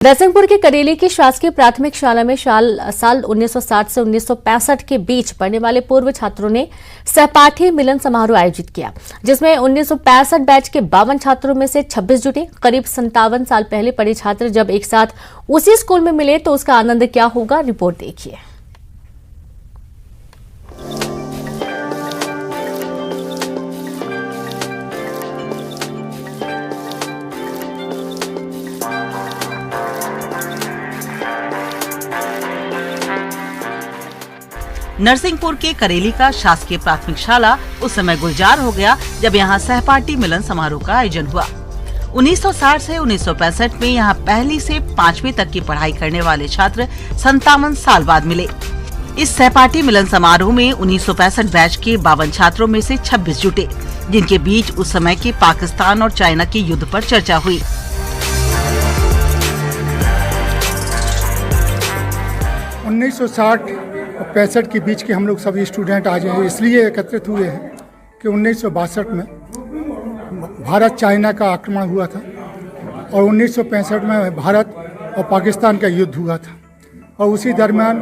नरसिंहपुर के करेली की शासकीय प्राथमिक शाला में साल 1960 से 1965 के बीच पढ़ने वाले पूर्व छात्रों ने सहपाठी मिलन समारोह आयोजित किया, जिसमें 1965 बैच के 52 छात्रों में से 26 जुटे। करीब 57 साल पहले पढ़े छात्र जब एक साथ उसी स्कूल में मिले तो उसका आनंद क्या होगा, रिपोर्ट देखिए। नरसिंहपुर के करेली का शासकीय प्राथमिक शाला उस समय गुलजार हो गया जब यहाँ सहपाठी मिलन समारोह का आयोजन हुआ। 1960 से 1965 में यहाँ पहली से 5वीं तक की पढ़ाई करने वाले छात्र 57 साल बाद मिले। इस सहपाठी मिलन समारोह में 1965 बैच के 52 छात्रों में से 26 जुटे, जिनके बीच उस समय के पाकिस्तान और चाइना के युद्ध पर चर्चा हुई। और 65 के बीच के हम लोग सभी स्टूडेंट आज इसलिए एकत्रित हुए हैं कि 1962 में भारत चाइना का आक्रमण हुआ था और 1965 में भारत और पाकिस्तान का युद्ध हुआ था और उसी दरमियान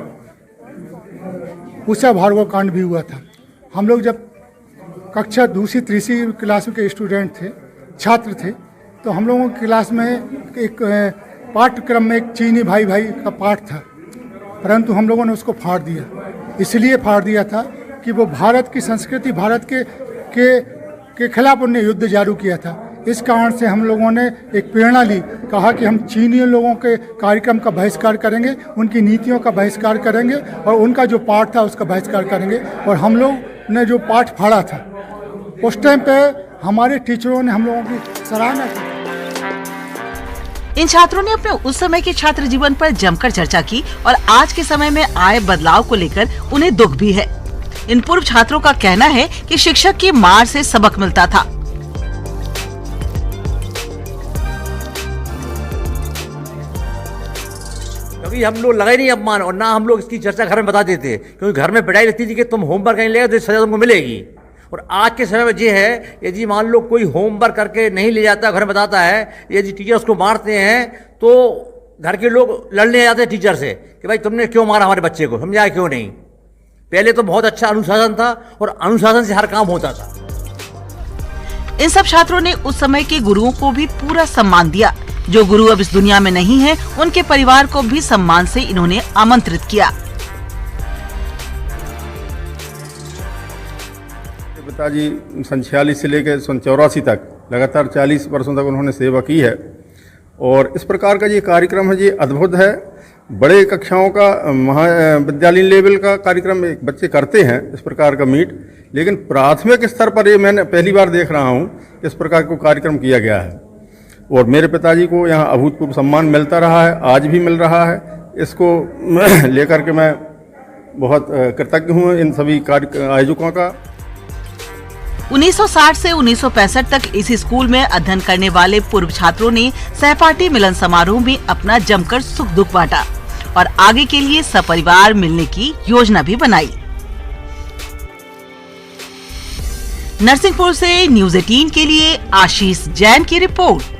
पूसा भार्गव कांड भी हुआ था। हम लोग जब कक्षा दूसरी तीसरी क्लास के स्टूडेंट थे, छात्र थे, तो हम लोगों की क्लास में एक पाठ्यक्रम में एक चीनी भाई का पाठ था, परंतु हम लोगों ने उसको फाड़ दिया। इसलिए फाड़ दिया था कि वो भारत की संस्कृति, भारत के खिलाफ उन्हें युद्ध जारी किया था। इस कारण से हम लोगों ने एक प्रेरणा ली, कहा कि हम चीनी लोगों के कार्यक्रम का बहिष्कार करेंगे, उनकी नीतियों का बहिष्कार करेंगे और उनका जो पाठ था उसका बहिष्कार करेंगे। और हम लोग ने जो पाठ फाड़ा था उस टाइम पे हमारे टीचरों ने हम लोगों की सराहना की। इन छात्रों ने अपने उस समय के छात्र जीवन पर जमकर चर्चा की और आज के समय में आए बदलाव को लेकर उन्हें दुख भी है। इन पूर्व छात्रों का कहना है कि शिक्षक की मार से सबक मिलता था। कभी हम लोग लगाए नहीं अपमान, और ना हम लोग इसकी चर्चा घर में बताते थे, क्योंकि घर में पिटाई लगती थी कि तुम होमवर्क नहीं लेगा तो सजा तुमको मिलेगी। और आज के समय में ये है, यदि मान लो कोई होमवर्क करके नहीं ले जाता, घर में बताता है, यदि टीचर उसको मारते हैं तो घर के लोग लड़ने जाते हैं टीचर से कि भाई तुमने क्यों मारा हमारे बच्चे को, समझाया क्यों नहीं। पहले तो बहुत अच्छा अनुशासन था और अनुशासन से हर काम होता था। इन सब छात्रों ने उस समय के गुरुओं को भी पूरा सम्मान दिया। जो गुरु अब इस दुनिया में नहीं है, उनके परिवार को भी सम्मान से इन्होंने आमंत्रित किया। पिताजी 46 से लेकर 84 तक लगातार 40 वर्षों तक उन्होंने सेवा की है और इस प्रकार का ये कार्यक्रम है, ये अद्भुत है। बड़े कक्षाओं का महाविद्यालय लेवल का कार्यक्रम एक बच्चे करते हैं इस प्रकार का मीट, लेकिन प्राथमिक स्तर पर ये मैंने पहली बार देख रहा हूँ इस प्रकार का कार्यक्रम किया गया है और मेरे पिताजी को यहाँ अभूतपूर्व सम्मान मिलता रहा है, आज भी मिल रहा है। इसको लेकर के मैं बहुत कृतज्ञ हूँ इन सभी आयोजकों का। 1960 से 1965 तक इस स्कूल में अध्ययन करने वाले पूर्व छात्रों ने सहपाठी मिलन समारोह में अपना जमकर सुख दुख बांटा और आगे के लिए सपरिवार मिलने की योजना भी बनाई। नरसिंहपुर से न्यूज़ 18 के लिए आशीष जैन की रिपोर्ट।